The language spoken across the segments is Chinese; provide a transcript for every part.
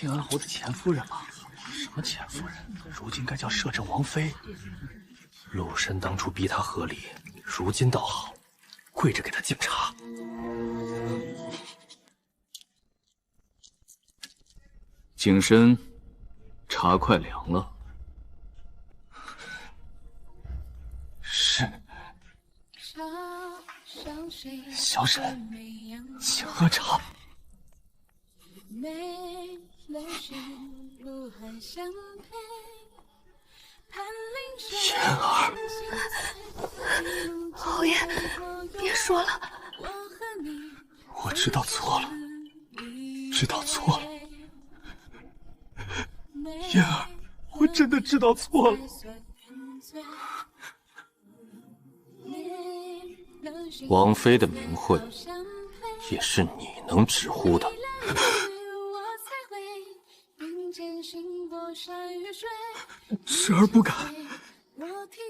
晋安侯的前夫人吗？什么前夫人？如今该叫摄政王妃。陆深当初逼他和离，如今倒好，跪着给他敬茶。景深，茶快凉了。是。小沈，请喝茶。妍儿，侯爷，别说了。我知道错了，知道错了。妍儿，我真的知道错了。王妃的名讳，也是你能直呼的。时儿不敢。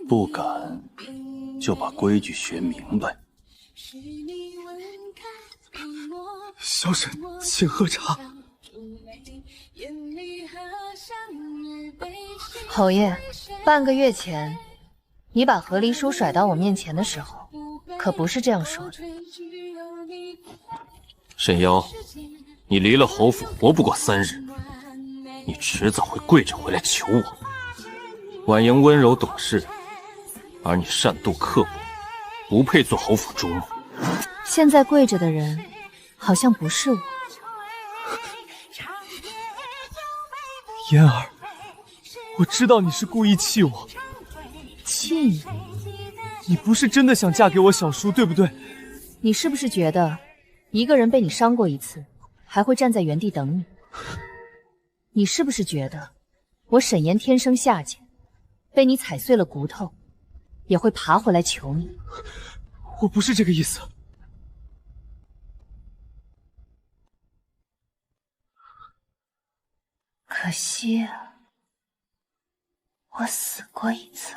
不敢，就把规矩学明白。小沈，请喝茶。侯爷，半个月前，你把和离叔甩到我面前的时候，可不是这样说的。沈妖，你离了侯府活不过3日，你迟早会跪着回来求我。婉莹温柔懂事，而你善妒刻薄，不配做侯府主母。现在跪着的人，好像不是我。妍儿，我知道你是故意气我。气你？你不是真的想嫁给我小叔，对不对？你是不是觉得，一个人被你伤过一次，还会站在原地等你？你是不是觉得，我沈岩天生下贱，被你踩碎了骨头，也会爬回来求你？我不是这个意思。可惜啊，我死过一次。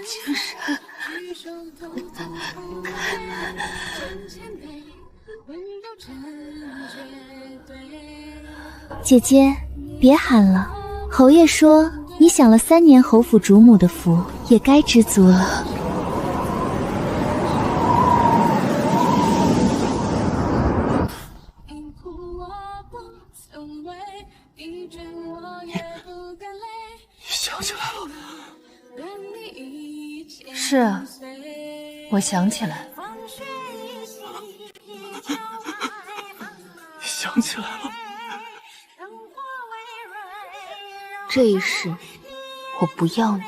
景深，姐姐，别喊了。侯爷说，你享了3年侯府主母的福，也该知足了。想起来了。是啊，我想起来了。想起来了。这一世，我不要你。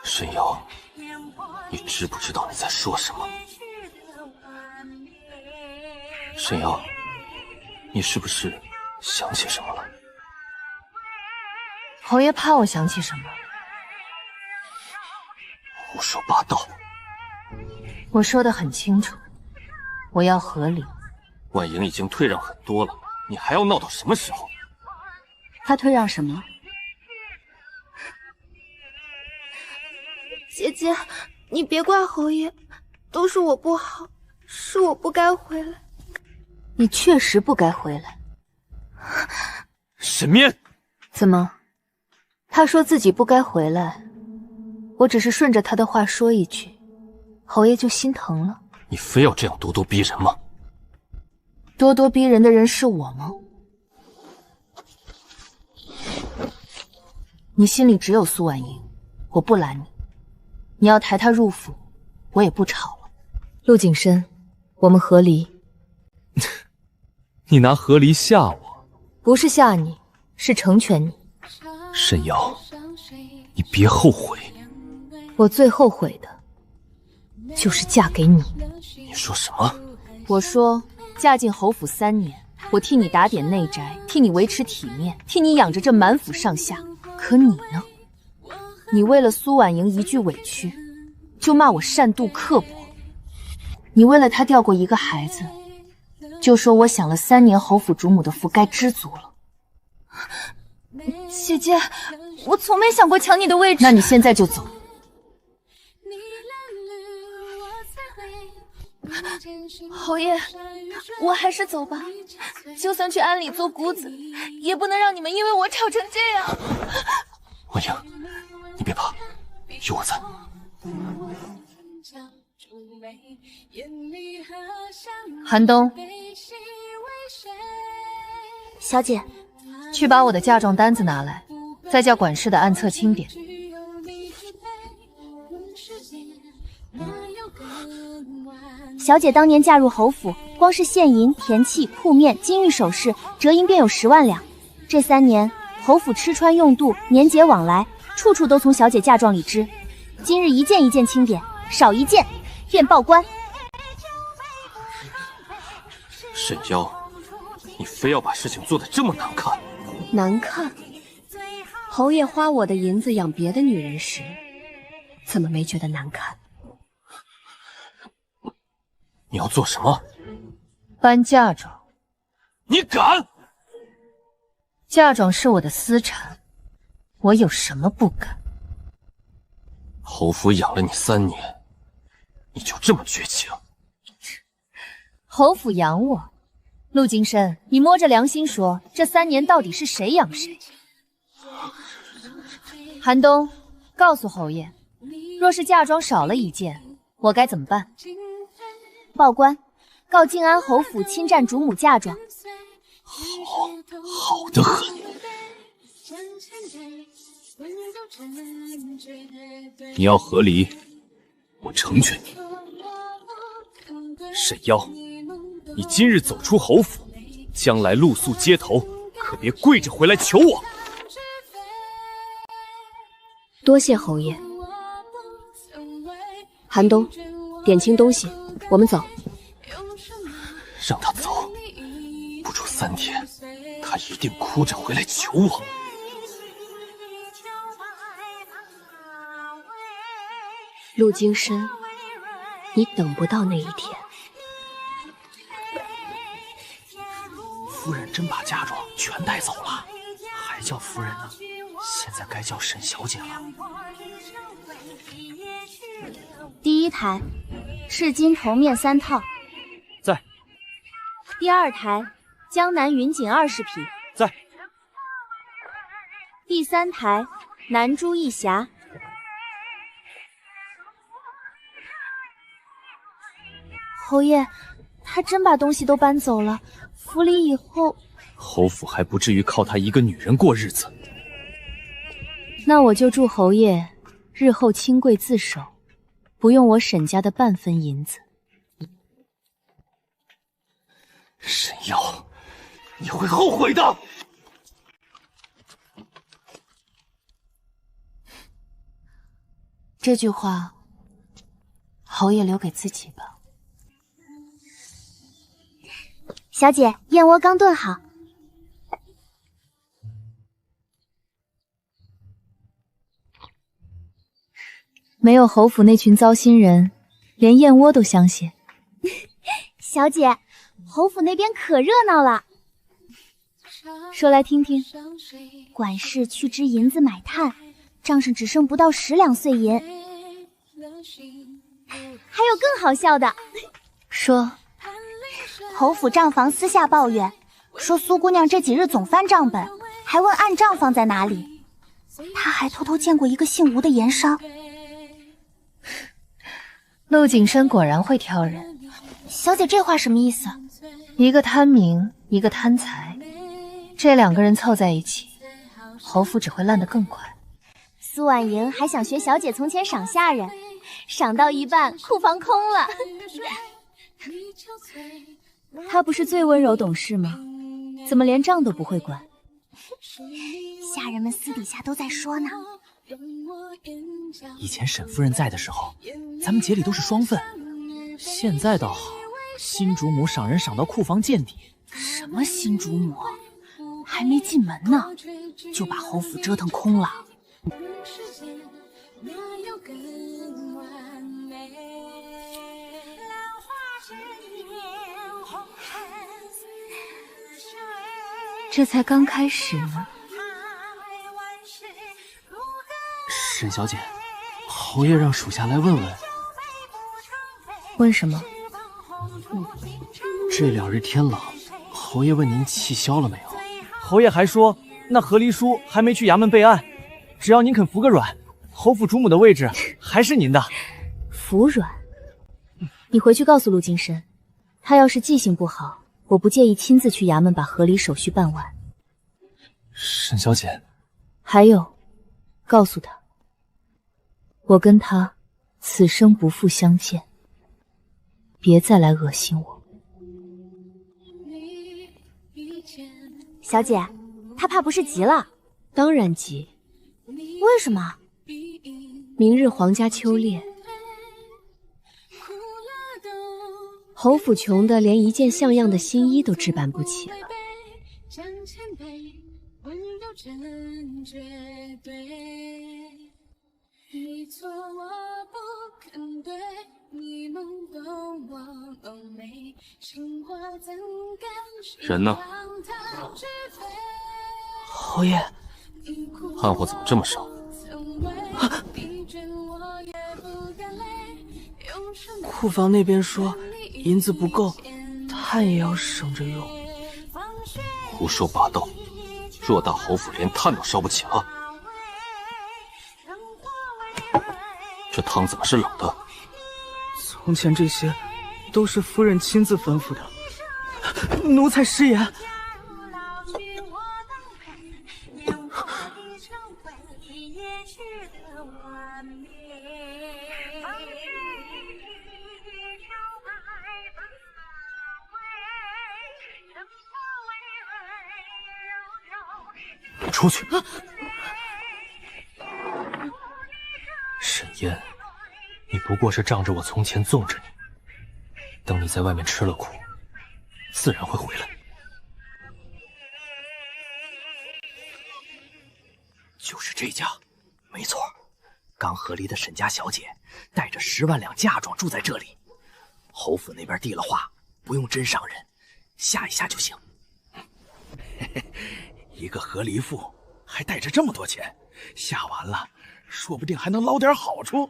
沈瑶，你知不知道你在说什么？沈瑶，你是不是想起什么了？侯爷怕我想起什么？胡说八道！我说得很清楚，我要和离。婉莹已经退让很多了，你还要闹到什么时候？他退让什么？姐姐，你别怪侯爷，都是我不好，是我不该回来。你确实不该回来。沈面，怎么？他说自己不该回来，我只是顺着他的话说一句，侯爷就心疼了。你非要这样咄咄逼人吗？咄咄逼人的人是我吗？你心里只有苏婉莹，我不拦你。你要抬她入府，我也不吵了。陆景深，我们和离。你拿和离吓我？不是吓你，是成全你。沈瑶，你别后悔。我最后悔的，就是嫁给你。你说什么？我说嫁进侯府3年，我替你打点内宅，替你维持体面，替你养着这满府上下。可你呢？你为了苏婉莹一句委屈，就骂我善妒刻薄。你为了她掉过一个孩子，就说我享了3年侯府主母的福，该知足了。姐姐，我从没想过抢你的位置。那你现在就走。侯爷，我还是走吧。就算去安里做姑子，也不能让你们因为我吵成这样。婉莹，你别怕，有我在。寒冬，小姐，去把我的嫁妆单子拿来，再叫管事的暗册清点。小姐当年嫁入侯府，光是现银、田契、铺面、金玉首饰，折银便有10万两。这3年，侯府吃穿用度、年节往来，处处都从小姐嫁妆里支。今日一件一件清点，少一件便报官。沈妖，你非要把事情做得这么难看？难看？侯爷花我的银子养别的女人时，怎么没觉得难看？你要做什么？搬嫁妆。你敢？嫁妆是我的私产，我有什么不敢？侯府养了你3年，你就这么绝情？侯府养我，陆金生，你摸着良心说，这3年到底是谁养谁？寒冬，告诉侯爷，若是嫁妆少了1件，我该怎么办？报官，告静安侯府侵占主母嫁妆。好得很。你要和离，我成全你。沈妖，你今日走出侯府，将来露宿街头，可别跪着回来求我。多谢侯爷。寒冬，点清东西，我们走。让他走，不出3天，他一定哭着回来求我。陆金深，你等不到那一天。夫人真把嫁妆全带走了，还叫夫人呢？现在该叫沈小姐了。第1台，赤金头面3套。在。第2台，江南云锦20匹。在。第3台，南珠1匣。侯爷，他真把东西都搬走了。府里以后，侯府还不至于靠他一个女人过日子。那我就祝侯爷日后清贵自守，不用我沈家的半分银子。沈妖，你会后悔的。这句话，侯爷留给自己吧。小姐，燕窝刚炖好。没有侯府那群糟心人，连燕窝都相信。小姐，侯府那边可热闹了。说来听听。管事去支银子买炭，账上只剩不到10两碎银。还有更好笑的。说。侯府账房私下抱怨，说苏姑娘这几日总翻账本，还问暗账放在哪里。她还偷偷见过一个姓吴的盐商。陆景深果然会挑人。小姐这话什么意思？一个贪名，一个贪财，这2个人凑在一起，侯府只会烂得更快。苏婉莹还想学小姐从前赏下人，赏到一半库房空了。她不是最温柔懂事吗？怎么连账都不会管？下人们私底下都在说呢。以前沈夫人在的时候，咱们节里都是双份，现在倒好，新主母赏人赏到库房见底。什么新主母？还没进门呢，就把侯府折腾空了。这才刚开始呢。沈小姐，侯爷让属下来问问。问什么？这2日天冷，侯爷问您气消了没有？侯爷还说，那和离书还没去衙门备案，只要您肯服个软，侯府主母的位置还是您的。服软？你回去告诉陆金深，他要是记性不好，我不介意亲自去衙门把和离手续办完。沈小姐，还有，告诉他，我跟他此生不复相见，别再来恶心我。小姐，他怕不是急了？当然急。为什么？明日皇家秋猎，侯府穷的连一件像样的新衣都置办不起了。人呢？侯爷，汉火怎么这么少？库房那边说银子不够，炭也要省着用。胡说八道！偌大侯府连炭都烧不起了。这汤怎么是冷的？从前这些都是夫人亲自吩咐的，奴才失言。出去！沈烟，你不过是仗着我从前纵着你，等你在外面吃了苦，自然会回来。就是这家，没错，刚和离的沈家小姐带着10万两嫁妆住在这里，侯府那边递了话，不用真上人，下一下就行。一个和离妇还带着这么多钱，下完了，说不定还能捞点好处。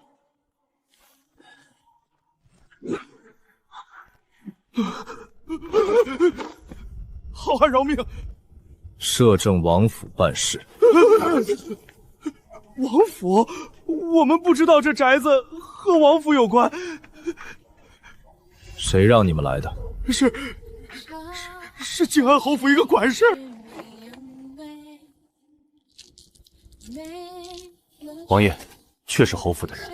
好汉饶命！摄政王府办事。王府？我们不知道这宅子和王府有关。谁让你们来的？是靖安侯府一个管事。王爷，确是侯府的人，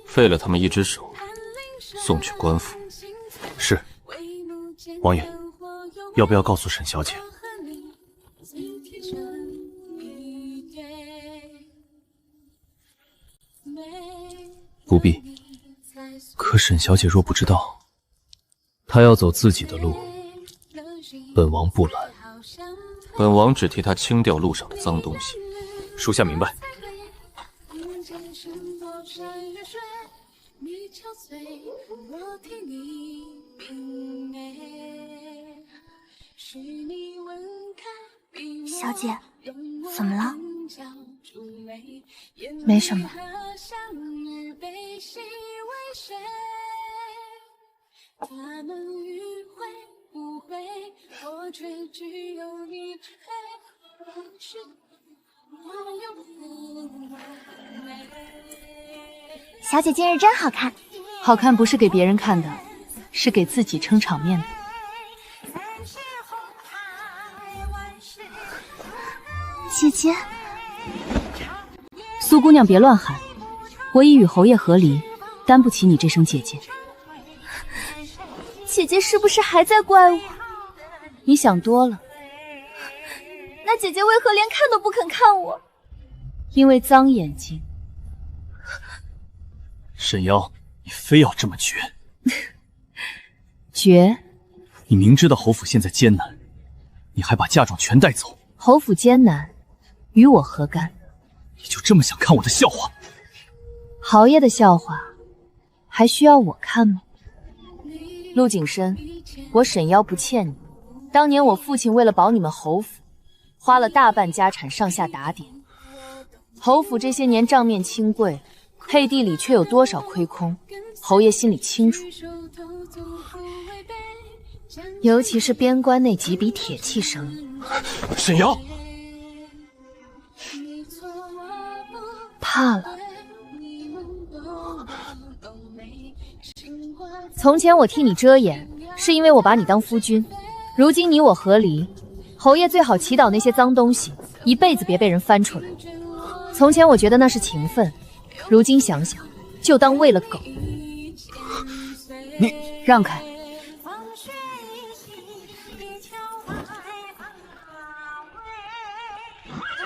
废了他们一只手，送去官府。是，王爷，要不要告诉沈小姐？不必。可沈小姐若不知道，她要走自己的路，本王不拦。本王只替她清掉路上的脏东西。属下明白。小姐，怎么了？没什么。小姐今日真好看。好看不是给别人看的，是给自己撑场面的。姐姐，苏姑娘别乱喊，我已与侯爷和离，担不起你这声姐姐。姐姐是不是还在怪我？你想多了。那姐姐为何连看都不肯看我？因为脏眼睛。沈妖，你非要这么绝？绝？你明知道侯府现在艰难，你还把嫁妆全带走。侯府艰难，与我何干？你就这么想看我的笑话？豪爷的笑话，还需要我看吗？陆景深，我沈妖不欠你，当年我父亲为了保你们侯府，花了大半家产上下打点。侯府这些年账面清贵，配地里却有多少亏空，侯爷心里清楚。尤其是边关那几笔铁器生意。沈瑶，怕了。从前我替你遮掩，是因为我把你当夫君。如今你我和离，侯爷最好祈祷那些脏东西一辈子别被人翻出来。从前我觉得那是情分，如今想想，就当喂了狗。你让开！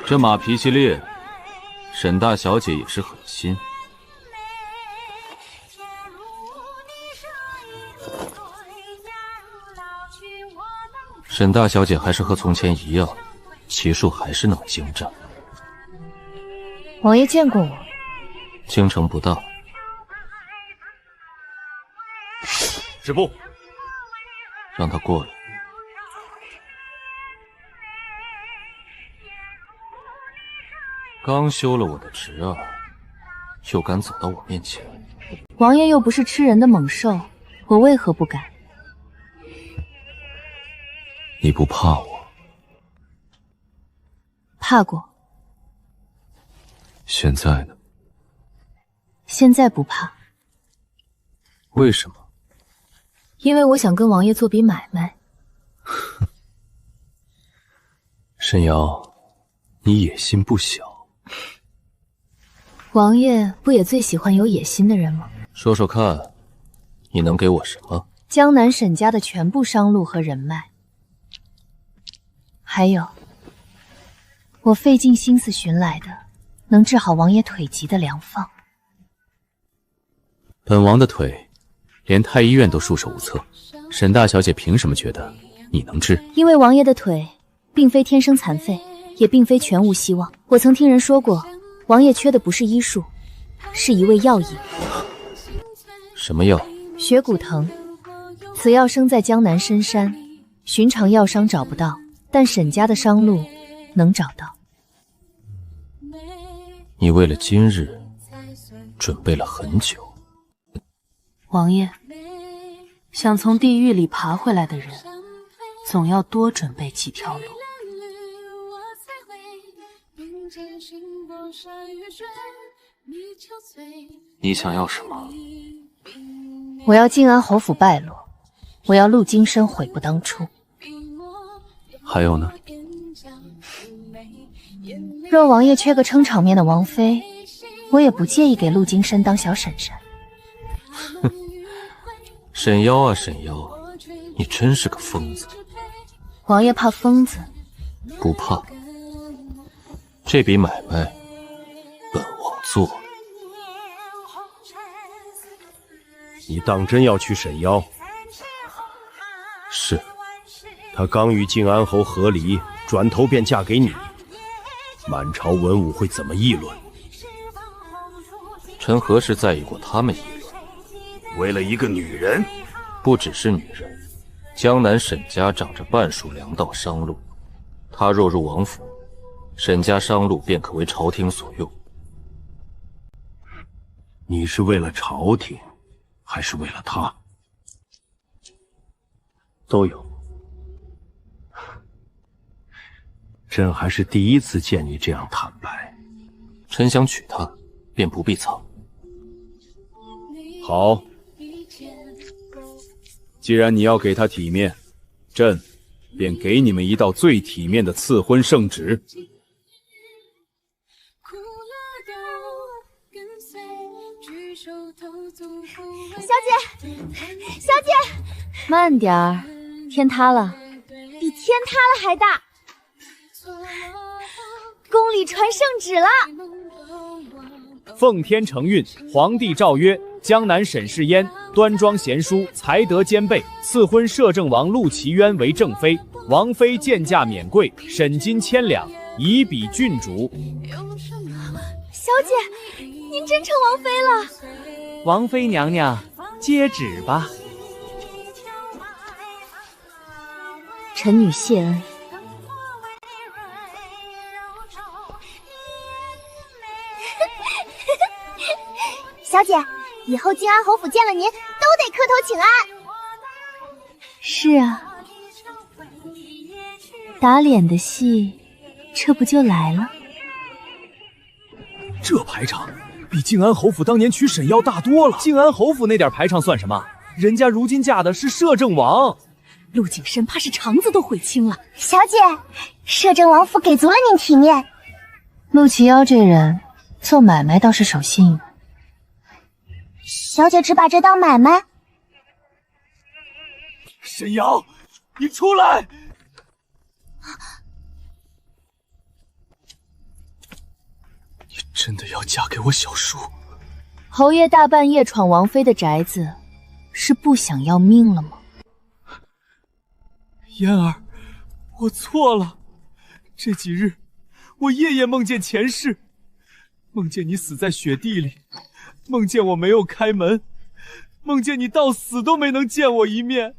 这马脾气烈，沈大小姐也是狠心。沈大小姐还是和从前一样，骑术还是能精湛。王爷见过我，京城不大。止步！让他过来。刚休了我的侄儿，又敢走到我面前？王爷又不是吃人的猛兽，我为何不敢？你不怕我？怕过。现在呢？现在不怕。为什么？因为我想跟王爷做笔买卖。沈瑶，你野心不小。王爷不也最喜欢有野心的人吗？说说看，你能给我什么？江南沈家的全部商路和人脉，还有我费尽心思寻来的能治好王爷腿疾的良方。本王的腿，连太医院都束手无策，沈大小姐凭什么觉得你能治？因为王爷的腿并非天生残废，也并非全无希望。我曾听人说过，王爷缺的不是医术，是一味药引。什么药？血骨藤。此药生在江南深山，寻常药商找不到，但沈家的商路能找到。你为了今日准备了很久。王爷，想从地狱里爬回来的人，总要多准备几条路。你想要什么？我要靖安侯府败落，我要陆金生悔不当初。还有呢？若王爷缺个撑场面的王妃，我也不介意给陆金生当小婶婶。沈妖啊沈妖，你真是个疯子。王爷怕疯子？不怕。这笔买卖，本王做。你当真要娶沈妖？是。她刚与靖安侯和离，转头便嫁给你，满朝文武会怎么议论？臣何时在意过他们议论？为了一个女人？不只是女人，江南沈家长着半数粮道商路，她若入王府，沈家商路便可为朝廷所用。你是为了朝廷，还是为了他？都有。朕还是第一次见你这样坦白。臣想娶她，便不必藏。好，既然你要给她体面，朕便给你们一道最体面的赐婚圣旨。小姐，小姐，慢点儿，天塌了，比天塌了还大。宫里传圣旨了。奉天承运，皇帝诏曰：江南沈氏嫣端庄贤淑，才德兼备，赐婚摄政王陆其渊为正妃。王妃见价免贵，沈金1000两，以比郡主。小姐，您真成王妃了。王妃娘娘，接旨吧。臣女谢恩。小姐，以后靖安侯府见了您，都得磕头请安。是啊，打脸的戏，这不就来了？这排场比靖安侯府当年娶沈妖大多了。靖安侯府那点排场算什么？人家如今嫁的是摄政王。陆景深怕是肠子都悔青了。小姐，摄政王府给足了您体面。陆齐妖这人做买卖倒是守信用。小姐只把这当买卖？沈瑶，你出来！你真的要嫁给我小叔？侯爷大半夜闯王妃的宅子，是不想要命了吗？嫣儿，我错了。这几日，我夜夜梦见前世，梦见你死在雪地里，梦见我没有开门，梦见你到死都没能见我一面。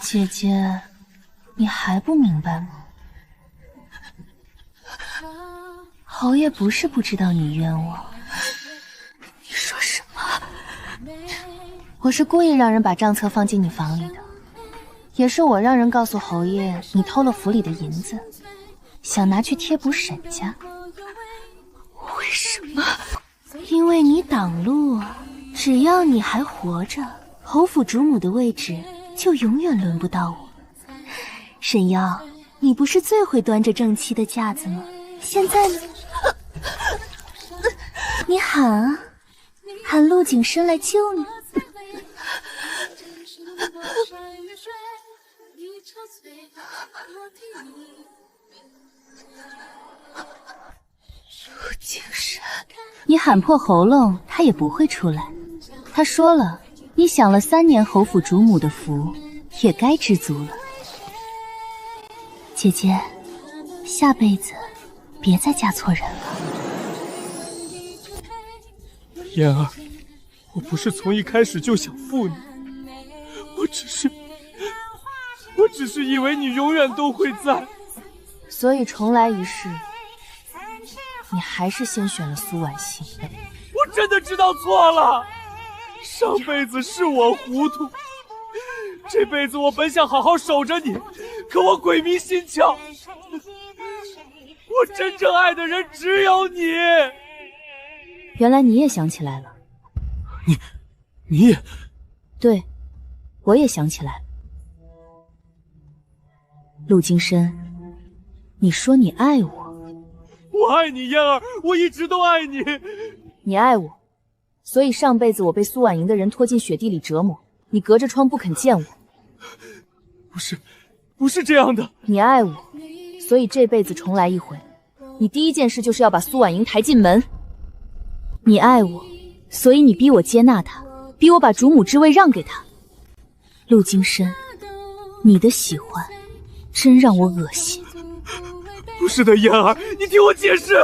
姐姐，你还不明白吗？侯爷不是不知道你冤枉。你说什么？我是故意让人把账册放进你房里的，也是我让人告诉侯爷你偷了府里的银子，想拿去贴补沈家。为什么？因为你挡路，只要你还活着，侯府主母的位置就永远轮不到我。沈妖，你不是最会端着正妻的架子吗？现在呢？你喊啊，喊陆景深来救你。陆景深，你喊破喉咙，他也不会出来。他说了，你享了3年侯府主母的福，也该知足了。姐姐，下辈子别再嫁错人了。嫣儿，我不是从一开始就想负你，我只是以为你永远都会在。所以重来一世，你还是先选了苏婉欣。我真的知道错了，上辈子是我糊涂，这辈子我本想好好守着你，可我鬼迷心窍，我真正爱的人只有你。原来你也想起来了。你也？对，我也想起来了。陆金深，你说你爱我。我爱你，嫣儿，我一直都爱你。你爱我，所以上辈子我被苏婉莹的人拖进雪地里折磨，你隔着窗不肯见我。不是这样的。你爱我，所以这辈子重来一回，你第一件事就是要把苏婉莹抬进门。你爱我，所以你逼我接纳她，逼我把主母之位让给她。陆金深，你的喜欢真让我恶心。不是的，嫣儿，你听我解释。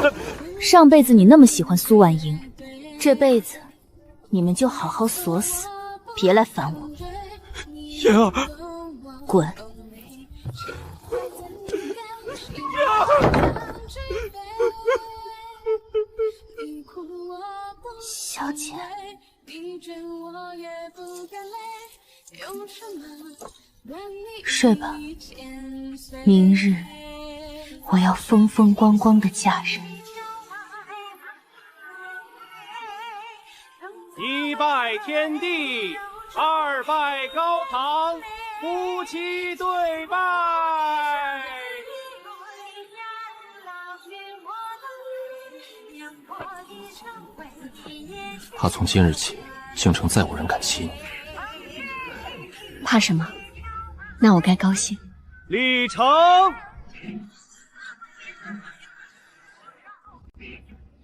上辈子你那么喜欢苏婉莹，这辈子你们就好好锁死，别来烦我。嫣儿，滚！嫣儿，小姐，睡吧，明日我要风风光光的嫁人。一拜天地，二拜高堂，夫妻对拜。怕从今日起，京城再无人敢欺你。怕什么？那我该高兴。礼成，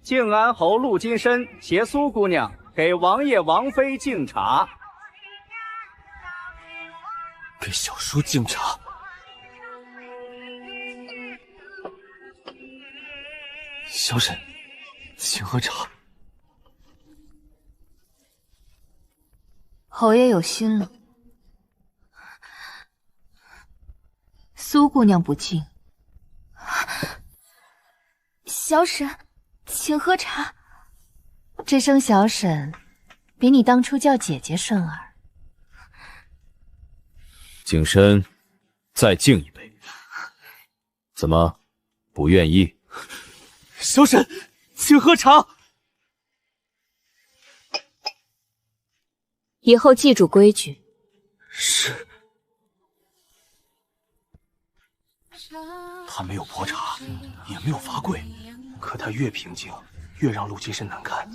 靖安侯陆金深携苏姑娘给王爷王妃敬茶。给小叔敬茶。小沈，请喝茶。侯爷有心了。苏姑娘不敬。小婶，请喝茶。这声小婶，比你当初叫姐姐顺耳。景深，再敬一杯。怎么，不愿意？小婶，请喝茶。以后记住规矩。是。他没有泼茶，也没有罚跪，可他越平静，越让陆金深难堪。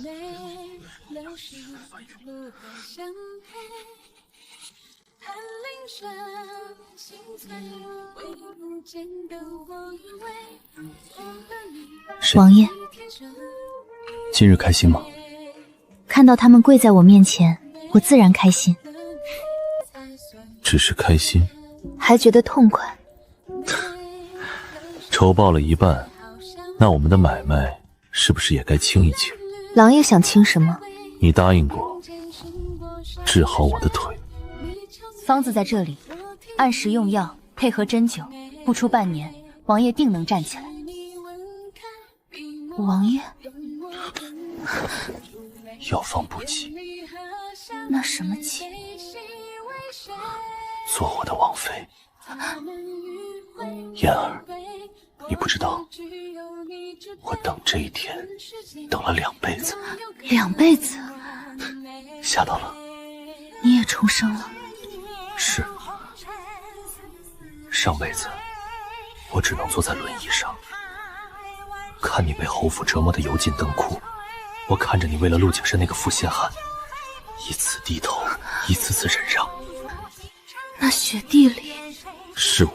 王爷，今日开心吗？看到他们跪在我面前，我自然开心。只是开心，还觉得痛快。仇报了一半，那我们的买卖是不是也该清一清？郎爷想清什么？你答应过治好我的腿。方子在这里，按时用药，配合针灸，不出半年，王爷定能站起来。王爷，药方不急，那什么急？做我的王妃。嫣儿，你不知道，我等这一天等了2辈子。2辈子？吓到了？你也重生了？是。上辈子我只能坐在轮椅上，看你被侯府折磨得油尽灯枯，我看着你为了陆景深那个负心汉，一次低头，一次次忍让。那雪地里是我，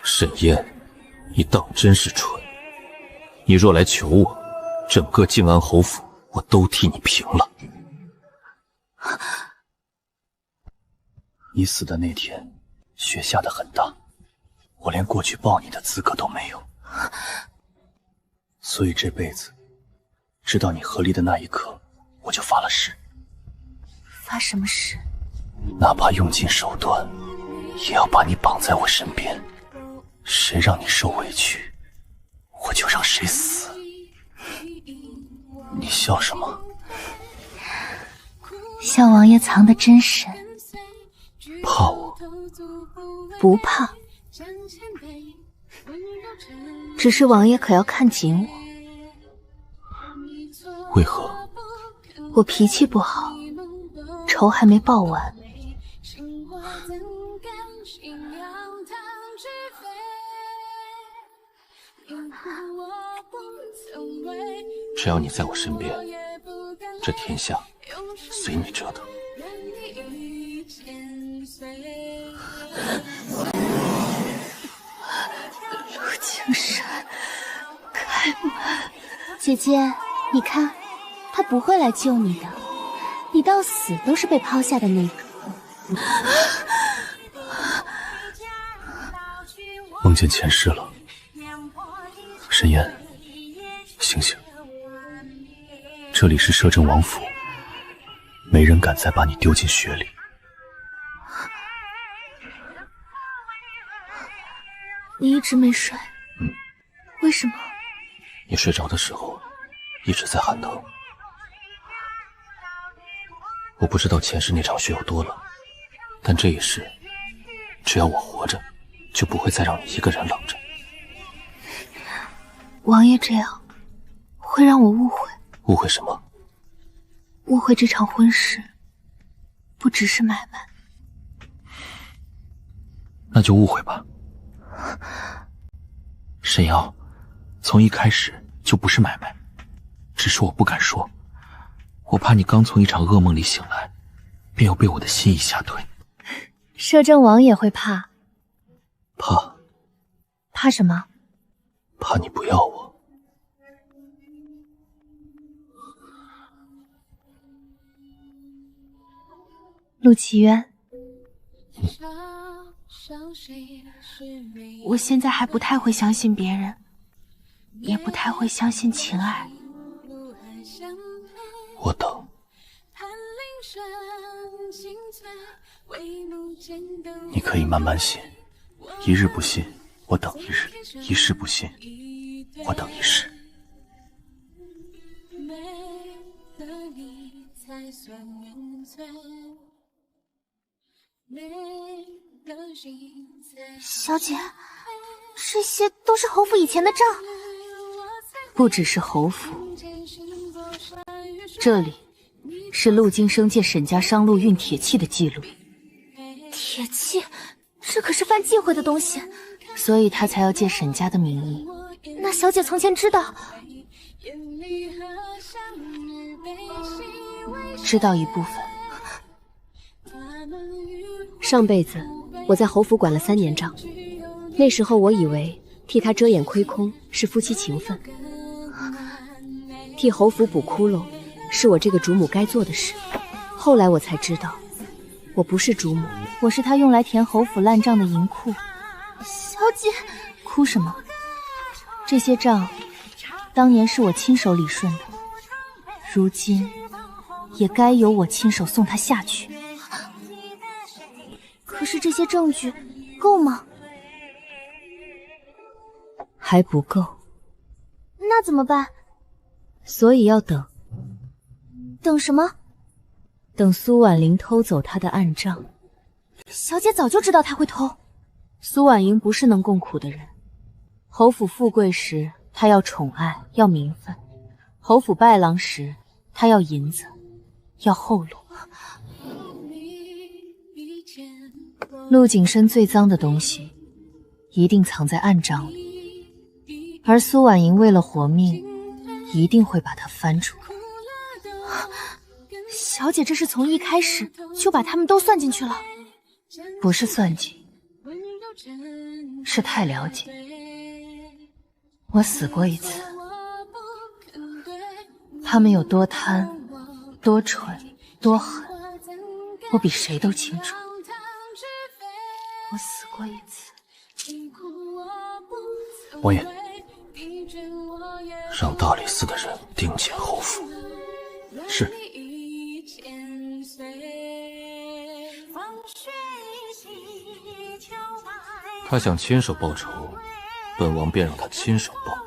沈嫣，你当真是蠢！你若来求我，整个静安侯府我都替你平了。你死的那天，雪下得很大，我连过去抱你的资格都没有，所以这辈子，知道你合离的那一刻，我就发了誓。发什么誓？哪怕用尽手段，也要把你绑在我身边。谁让你受委屈，我就让谁死。你笑什么？小王爷藏得真深。怕我？不怕，只是王爷可要看紧我。为何？我脾气不好，仇还没报完。只要你在我身边，这天下随你折腾。陆景深，开门！姐姐，你看，他不会来救你的，你到死都是被抛下的那个。梦见前世了。沈嫣，醒醒！这里是摄政王府，没人敢再把你丢进雪里。你一直没睡？为什么？你睡着的时候一直在喊疼。我不知道前世那场雪有多冷，但这一世，只要我活着，就不会再让你一个人冷着。王爷这样，会让我误会。误会什么？误会这场婚事，不只是买卖。那就误会吧。沈瑶，从一开始就不是买卖，只是我不敢说，我怕你刚从一场噩梦里醒来，便又被我的心意吓退。摄政王也会怕？怕？怕什么？怕你不要我。陆启渊，我现在还不太会相信别人，也不太会相信情爱。我等。你可以慢慢信，一日不信，我等一日；一世不信，我等一世。小姐，这些都是侯府以前的账。不只是侯府，这里是陆金生借沈家商路运铁器的记录。铁器，这可是犯忌讳的东西，所以他才要借沈家的名义。那小姐从前知道？知道一部分。上辈子我在侯府管了3年账，那时候我以为替他遮掩亏空是夫妻情分，替侯府补窟窿是我这个主母该做的事。后来我才知道，我不是主母，我是他用来填侯府烂账的银库。小姐，哭什么？这些账当年是我亲手理顺的，如今也该由我亲手送他下去。可是这些证据够吗？还不够。那怎么办？所以要等。等什么？等苏婉玲偷走他的暗账。小姐早就知道他会偷。苏婉莹不是能共苦的人。侯府富贵时，她要宠爱，要名分；侯府败亡时，她要银子，要后路。陆景深最脏的东西，一定藏在暗账里，而苏婉莹为了活命，一定会把它翻出来。小姐这是从一开始就把他们都算进去了？不是算计，是太了解。我死过一次，他们有多贪、多蠢、多狠，我比谁都清楚。我死过一次。王爷，让大理寺的人盯紧侯府。是。他想亲手报仇，本王便让他亲手报。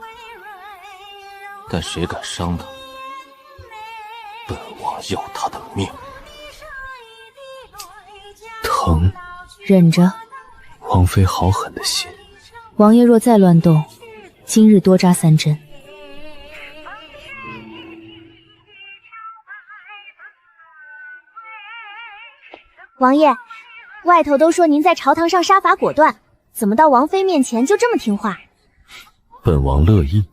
但谁敢伤他，本王要他的命。疼。忍着。王妃好狠的心。王爷若再乱动，今日多扎3针。王爷，外头都说您在朝堂上杀伐果断，怎么到王妃面前就这么听话？本王乐意。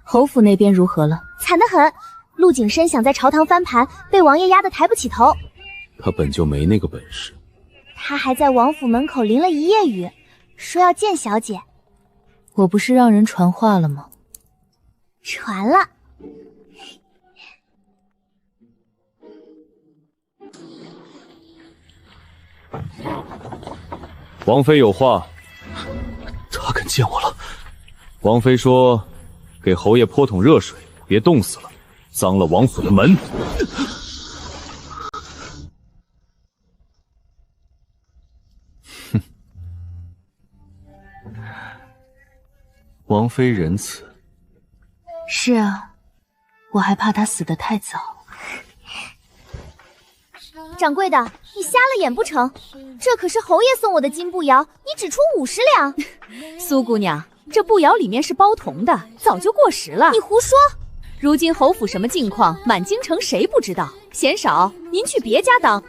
侯府那边如何了？惨得很，陆景深想在朝堂翻盘，被王爷压得抬不起头。他本就没那个本事。他还在王府门口淋了一夜雨，说要见小姐。我不是让人传话了吗？传了。王妃有话。他敢见我了。王妃说，给侯爷泼桶热水，别冻死了，脏了王府的门。王妃仁慈。是啊，我还怕他死得太早。掌柜的，你瞎了眼不成？这可是侯爷送我的金步摇，你只出50两。苏姑娘，这步摇里面是包铜的，早就过时了。你胡说！如今侯府什么境况，满京城谁不知道？嫌少，您去别家当。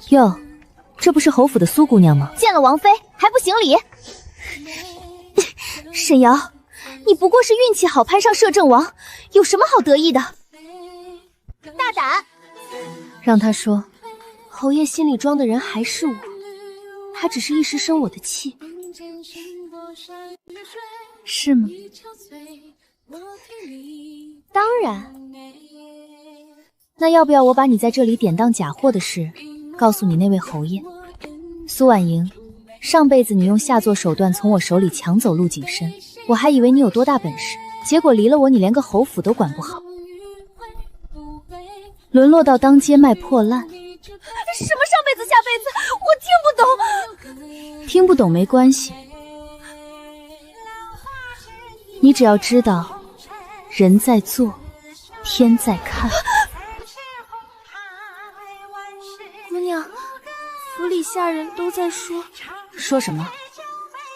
哟，这不是侯府的苏姑娘吗？见了王妃还不行礼？沈瑶，你不过是运气好攀上摄政王，有什么好得意的？大胆！让他说。侯爷心里装的人还是我，他只是一时生我的气。是吗？当然。那要不要我把你在这里典当假货的事告诉你那位侯爷？苏婉莹，上辈子你用下作手段从我手里抢走陆景深，我还以为你有多大本事，结果离了我你连个侯府都管不好。沦落到当街卖破烂。什么上辈子下辈子，我听不懂。听不懂没关系，你只要知道，人在做，天在看。姑娘，府里下人都在说什么？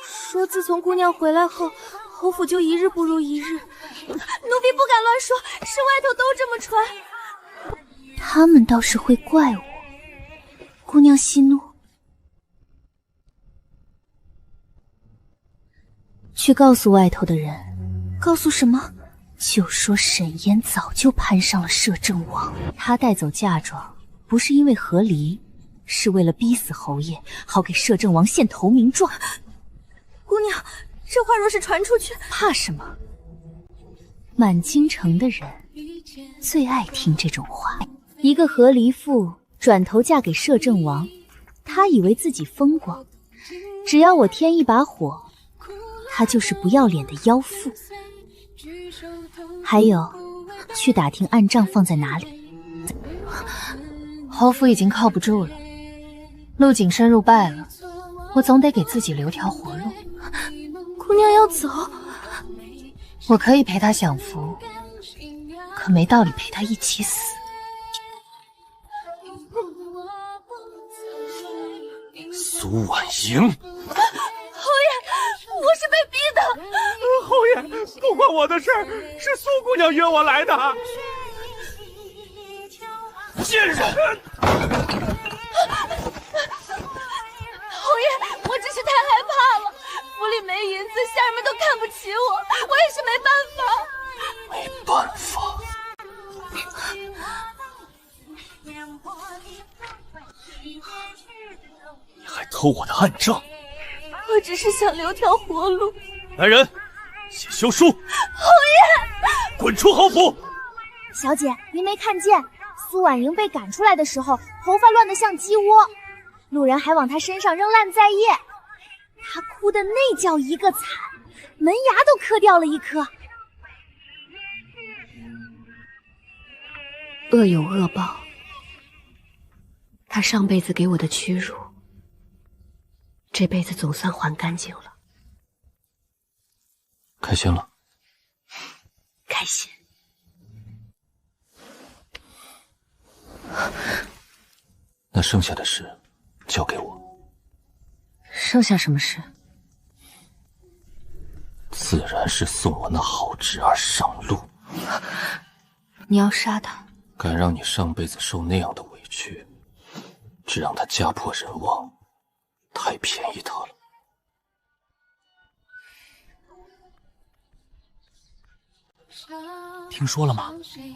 说自从姑娘回来后，侯府就一日不如一日。奴婢不敢乱说，是外头都这么传。他们倒是会怪我。姑娘息怒，去告诉外头的人。告诉什么？就说沈烟早就攀上了摄政王，她带走嫁妆，不是因为和离，是为了逼死侯爷，好给摄政王献投名状。姑娘，这话若是传出去，怕什么？满京城的人最爱听这种话。一个和离妇转头嫁给摄政王，她以为自己风光，只要我添一把火，她就是不要脸的妖妇。还有，去打听暗账放在哪里。侯府已经靠不住了，陆景深入败了，我总得给自己留条活路。姑娘要走，我可以陪她享福，可没道理陪她一起死。苏婉莹，侯爷，我是被逼的。侯爷，不关我的事儿，是苏姑娘约我来的。贱人！侯爷，我只是太害怕了，府里没银子，下人们都看不起我，我也是没办法。没办法。你还偷我的暗账？我只是想留条活路。来人，写休书。侯爷，滚出侯府！小姐，您没看见苏婉莹被赶出来的时候，头发乱得像鸡窝，路人还往她身上扔烂菜叶，她哭的那叫一个惨，门牙都磕掉了一颗。恶有恶报，他上辈子给我的屈辱，这辈子总算还干净了。开心了？开心。那剩下的事交给我。剩下什么事？自然是送我那好侄儿上路。你要杀他？敢让你上辈子受那样的委屈，只让他家破人亡，太便宜他了。听说了吗？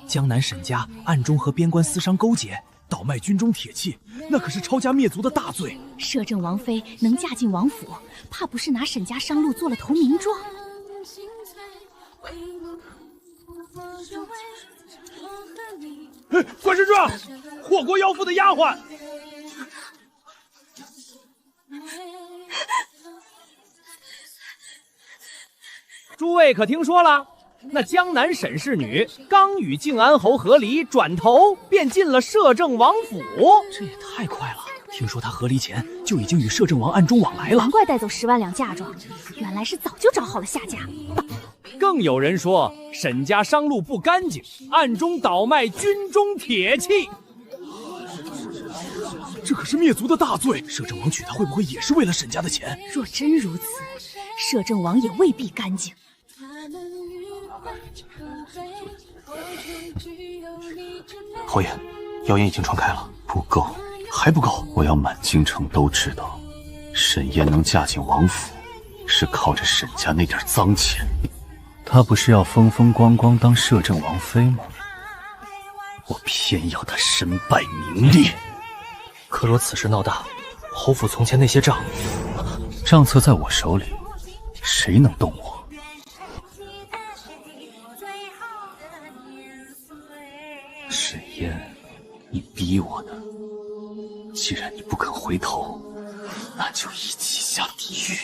江南沈家暗中和边关私商勾结，倒卖军中铁器，那可是抄家灭族的大罪。摄政王妃能嫁进王府，怕不是拿沈家商路做了投名状？关师壮，祸国妖妇的丫鬟。诸位可听说了？那江南沈氏女刚与靖安侯和离转头，便进了摄政王府。这也太快了！听说她和离前就已经与摄政王暗中往来了。难怪带走10万两嫁妆，原来是早就找好了下家。更有人说沈家商路不干净，暗中倒卖军中铁器。这可是灭族的大罪，摄政王娶她会不会也是为了沈家的钱？若真如此，摄政王也未必干净。侯爷，谣言已经传开了，不够，还不够。我要满京城都知道，沈烟能嫁进王府，是靠着沈家那点脏钱。她不是要风风光光当摄政王妃吗？我偏要她身败名裂。可若此事闹大，侯府从前那些账册在我手里，谁能动我？沈烟，你逼我的。既然你不肯回头，那就一起下地狱。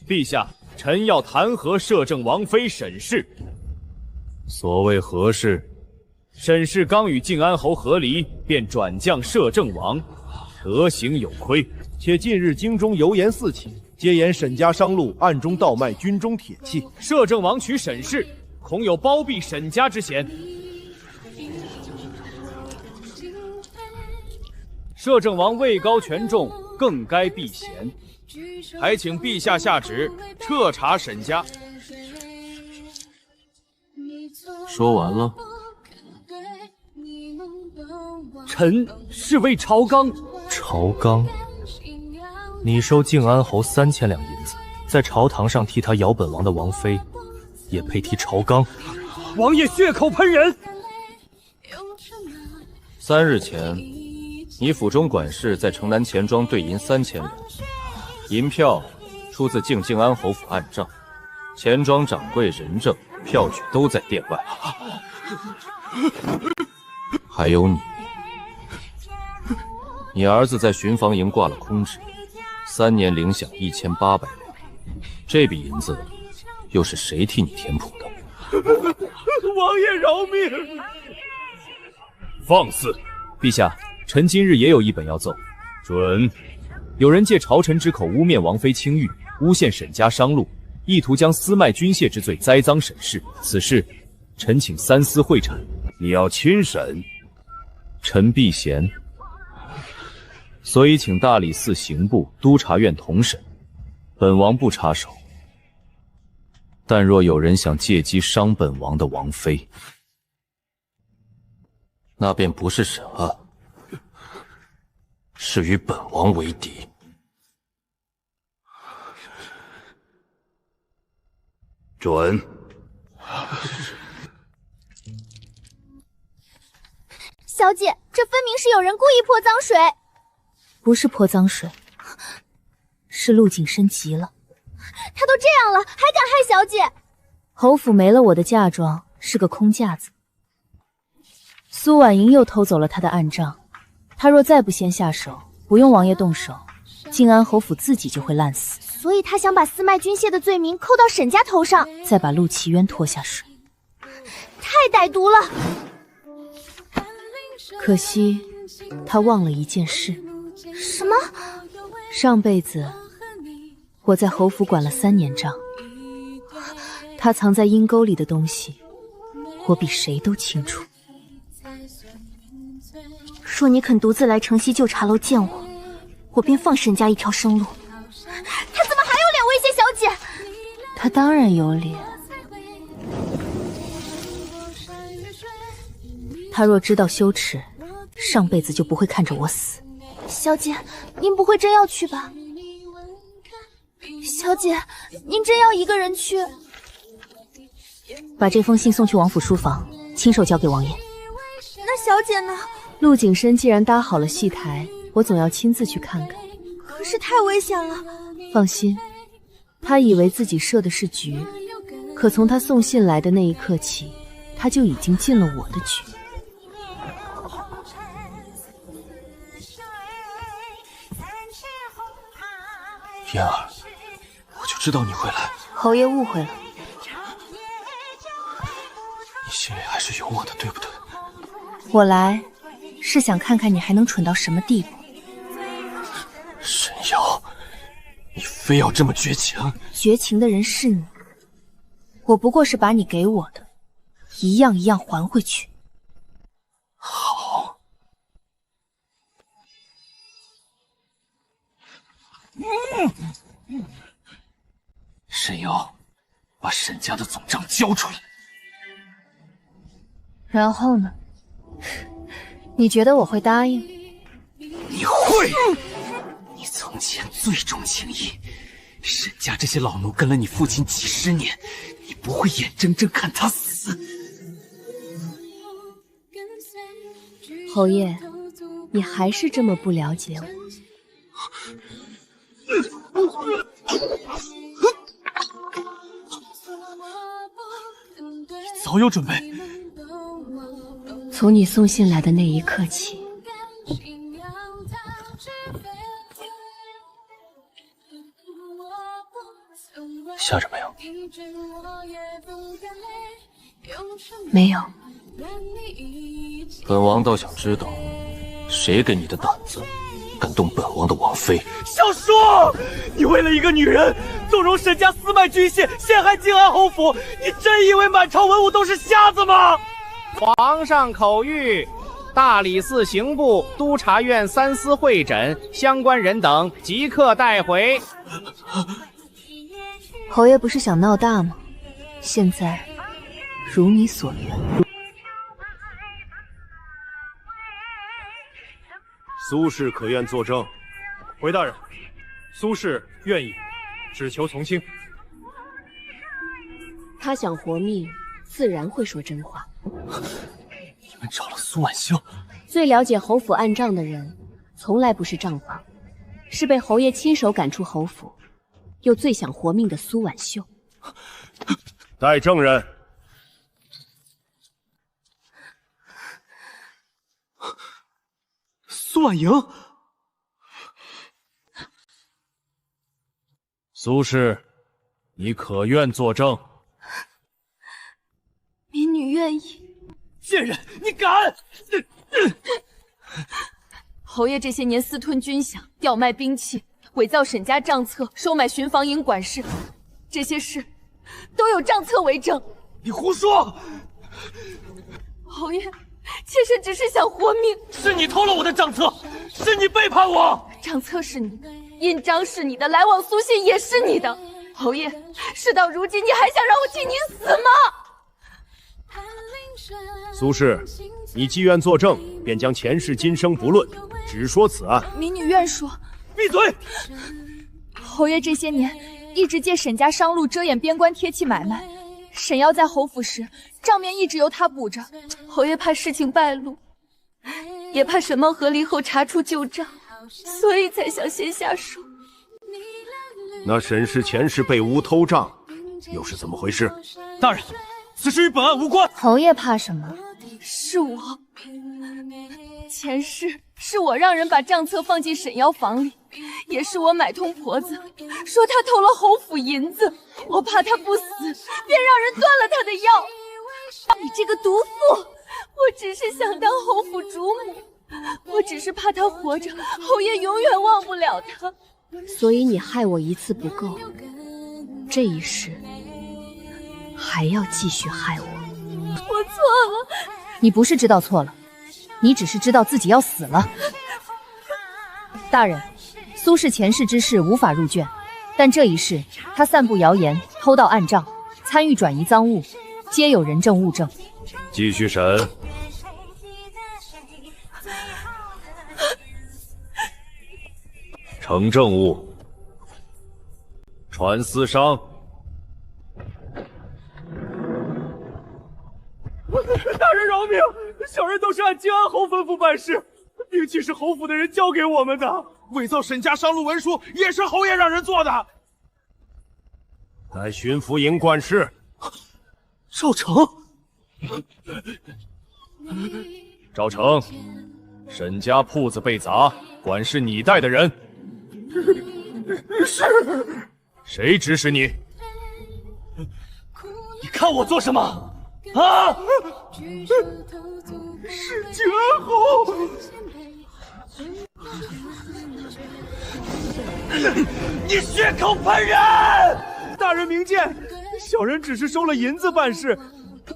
陛下，臣要弹劾摄政王妃沈氏。所谓何事？沈氏刚与靖安侯和离，便转降摄政王，德行有亏。且近日京中油盐四起，皆言沈家商路暗中倒卖军中铁器，摄政王取沈氏，恐有包庇沈家之嫌。摄政王位高权重，更该避嫌。还请陛下下旨彻查沈家。说完了。臣是为朝纲。朝纲？你收靖安侯3000两银子，在朝堂上替他摇本王的王妃，也配提朝纲？王爷血口喷人！3日前，你府中管事在城南钱庄兑银3000两，银票出自靖安侯府暗账，钱庄掌柜人证、票据都在殿外。还有你儿子在巡防营挂了空职，3年领饷1800两，这笔银子又是谁替你填补的？王爷饶命！放肆！陛下，臣今日也有一本要奏。准。有人借朝臣之口污蔑王妃清誉，诬陷沈家商路，意图将私卖军械之罪栽赃沈氏。此事，臣请三司会产。你要亲审？臣避嫌，所以请大理寺刑部、督察院同审。本王不插手，但若有人想借机伤本王的王妃，那便不是审案，是与本王为敌。准。小姐，这分明是有人故意泼脏水。不是泼脏水，是陆景深急了。他都这样了，还敢害小姐？侯府没了我的嫁妆，是个空架子。苏婉莹又偷走了他的暗账，他若再不先下手，不用王爷动手，靖安侯府自己就会烂死。所以他想把私卖军械的罪名扣到沈家头上，再把陆启渊拖下水。太歹毒了！可惜他忘了一件事。什么？上辈子我在侯府管了3年账，他藏在阴沟里的东西，我比谁都清楚。若你肯独自来城西旧茶楼见我，我便放沈家一条生路。他怎么还有脸威胁小姐？他当然有脸。他若知道羞耻，上辈子就不会看着我死。小姐，您不会真要去吧？小姐，您真要一个人去？把这封信送去王府书房，亲手交给王爷。那小姐呢？陆景深既然搭好了戏台，我总要亲自去看看。可是太危险了。放心，他以为自己设的是局，可从他送信来的那一刻起，他就已经进了我的局。燕儿，我就知道你会来。侯爷误会了，你心里还是有我的，对不对？我来是想看看你还能蠢到什么地步。沈瑶，你非要这么绝情？绝情的人是你，我不过是把你给我的一样一样还回去。好。沈瑶，把沈家的总账交出来。然后呢？你觉得我会答应？你会？你从前最重情义，沈家这些老奴跟了你父亲几十年，你不会眼睁睁看他死？侯爷，你还是这么不了解我。你早有准备。从你送信来的那一刻起，下着没有？没有。本王倒想知道，谁给你的胆子，敢动本王的王妃？小叔，你为了一个女人，纵容沈家私卖军械，陷害靖安侯府，你真以为满朝文武都是瞎子吗？皇上口谕，大理寺刑部、督察院三司会诊相关人等即刻带回。侯爷不是想闹大吗？现在如你所愿。苏氏可愿作证？回大人，苏氏愿意，只求从轻。他想活命，自然会说真话。你们找了苏婉秀？最了解侯府暗账的人，从来不是账房，是被侯爷亲手赶出侯府，又最想活命的苏婉秀。带证人。苏婉莹，苏氏，你可愿作证？民女愿意。贱人，你敢！侯爷这些年私吞军饷，调卖兵器，伪造沈家账册，收买巡防营管事，这些事都有账册为证。你胡说！侯爷，妾身只是想活命。是你偷了我的账册，是你背叛我。账册是你的，印章是你的，来往书信也是你的。侯爷，事到如今，你还想让我替您死吗？苏氏，你既愿作证，便将前世今生不论，只说此案。民女愿说。闭嘴！侯爷这些年一直借沈家商路遮掩边关贴契买卖，沈耀在侯府时，账面一直由他补着。侯爷怕事情败露，也怕沈梦和离后查出旧账，所以才想先下手。那沈氏前世被诬偷账，又是怎么回事？大人，此事与本案无关。侯爷怕什么？是我，前世是我让人把账册放进沈妖房里，也是我买通婆子，说他偷了侯府银子，我怕他不死，便让人断了他的药。你这个毒妇，我只是想当侯府主母，我只是怕他活着，侯爷永远忘不了他。所以你害我一次不够，这一世还要继续害我。我错了。你不是知道错了，你只是知道自己要死了。大人，苏氏前世之事无法入卷，但这一世他散布谣言，偷盗暗账，参与转移赃物，皆有人证物证。继续审。呈证物：传私商。大人饶命！小人都是按靖安侯吩咐办事，兵器是侯府的人交给我们的，伪造沈家商路文书也是侯爷让人做的。来巡抚营管事。赵成，赵成，沈家铺子被砸，管是你带的人。是。谁指使你？你看我做什么？啊！是靖安侯！你血口喷人！大人明鉴，小人只是收了银子办事。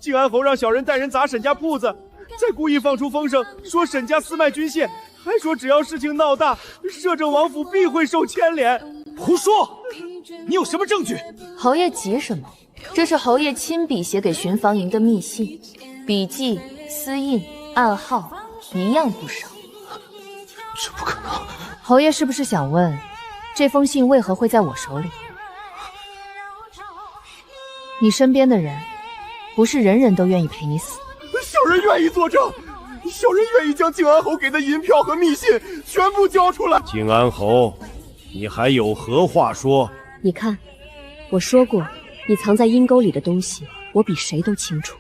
靖安侯让小人带人砸沈家铺子，再故意放出风声，说沈家私卖军械，还说只要事情闹大，摄政王府必会受牵连。胡说！你有什么证据？侯爷急什么？这是侯爷亲笔写给巡防营的密信，笔记、私印、暗号一样不少。这不可能！侯爷是不是想问，这封信为何会在我手里？你身边的人，不是人人都愿意陪你死。小人愿意作证，小人愿意将靖安侯给的银票和密信全部交出来。靖安侯，你还有何话说？你看，我说过，你藏在阴沟里的东西，我比谁都清楚。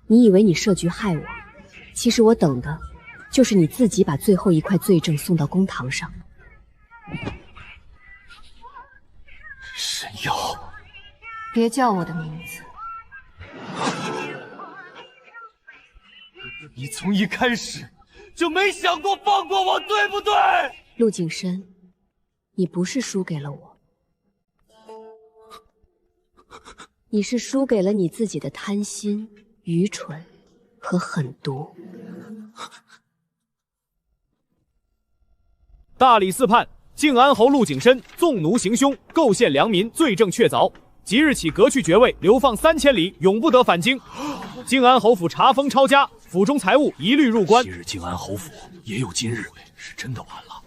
你以为你设局害我，其实我等的就是你自己把最后一块罪证送到公堂上。沈瑶，别叫我的名字。你从一开始就没想过放过我，对不对？陆景深，你不是输给了我，你是输给了你自己的贪心、愚蠢和狠毒。大理寺判靖安侯陆景深纵奴行凶，构陷良民，罪证确凿。即日起革去爵位，流放3000里，永不得返京。靖安侯府查封抄家，府中财物一律入关。昔日靖安侯府也有今日，是真的完了。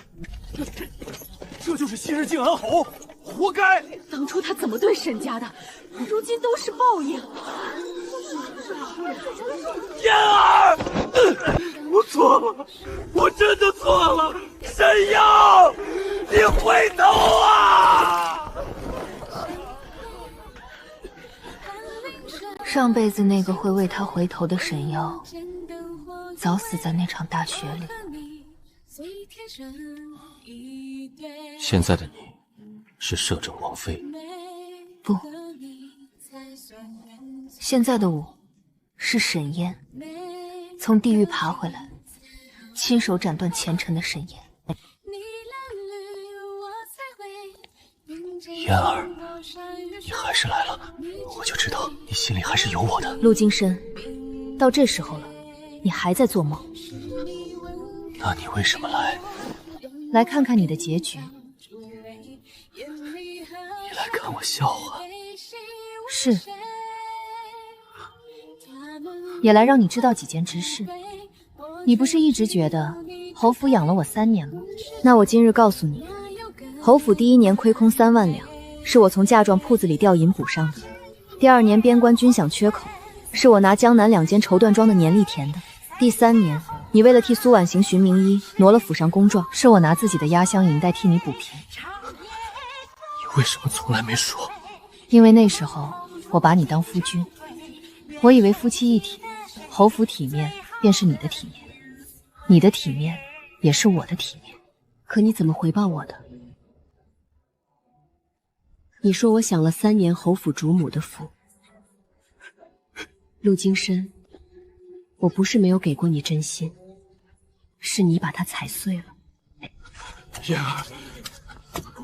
这就是昔日靖安侯，活该！当初他怎么对沈家的，如今都是报应。燕儿，我错了，我真的错了。沈阳，你回头啊！上辈子那个会为他回头的沈妖，早死在那场大雪里。现在的你，是摄政王妃。不，现在的我，是沈嫣，从地狱爬回来，亲手斩断前尘的沈嫣。嫣儿，你还是来了，我就知道你心里还是有我的。陆金深，到这时候了，你还在做梦？那你为什么来？来看看你的结局。你来看我笑话？是，也来让你知道几件之事。你不是一直觉得侯府养了我3年吗？那我今日告诉你，侯府第1年亏空3万两，是我从嫁妆铺子里调银补上的；第2年边关军饷缺口，是我拿江南2间绸缎庄的年例填的；第3年，你为了替苏婉行寻名医，挪了府上公状，是我拿自己的压箱银袋替你补平。你为什么从来没说？因为那时候我把你当夫君，我以为夫妻一体，侯府体面便是你的体面，你的体面也是我的体面。可你怎么回报我的？你说我享了3年侯府主母的福。陆金深，我不是没有给过你真心，是你把它踩碎了。嫣儿，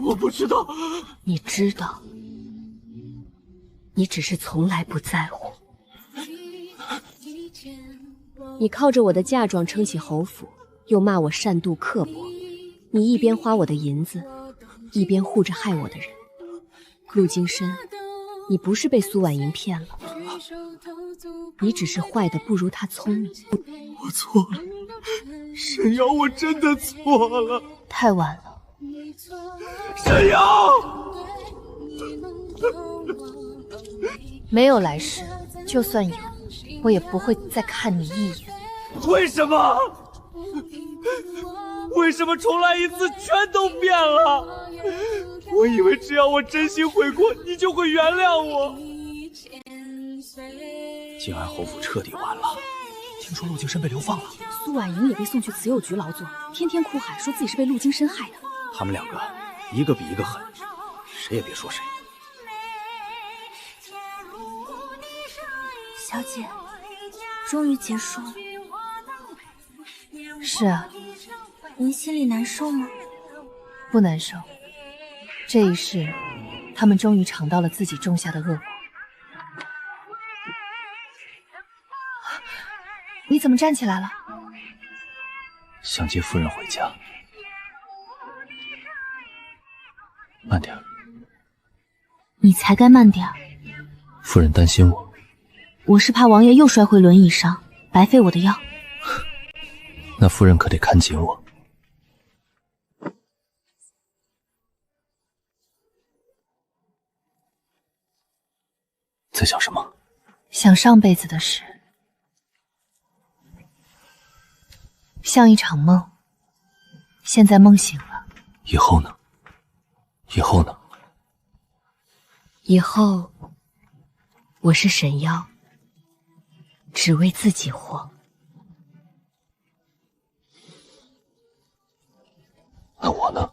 我不知道。你知道，你只是从来不在乎。你靠着我的嫁妆撑起侯府，又骂我善妒刻薄。你一边花我的银子，一边护着害我的人。陆金深，你不是被苏婉莹骗了，你只是坏的不如她聪明。我错了，沈瑶，我真的错了。太晚了，沈瑶，没有来世，就算有，我也不会再看你一眼。为什么？为什么重来一次全都变了？我以为只要我真心悔过，你就会原谅我。靖安侯府彻底完了，听说陆景深被流放了，苏婉莹也被送去慈幼局劳作，天天哭喊说自己是被陆金深害的。他们2个一个比一个狠，谁也别说谁。小姐，终于结束了。是啊，您心里难受吗？不难受。这一世，他们终于尝到了自己种下的恶果。你怎么站起来了？想接夫人回家。慢点。你才该慢点儿。夫人担心我。我是怕王爷又摔回轮椅上，白费我的药。那夫人可得看紧我。在想什么？想上辈子的事，像一场梦。现在梦醒了，以后呢？以后呢？以后，我是沈妖，只为自己活。那我呢？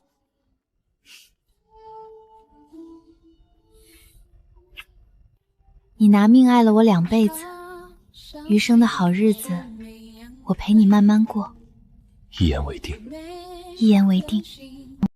你拿命爱了我2辈子，余生的好日子我陪你慢慢过。一言为定。一言为定。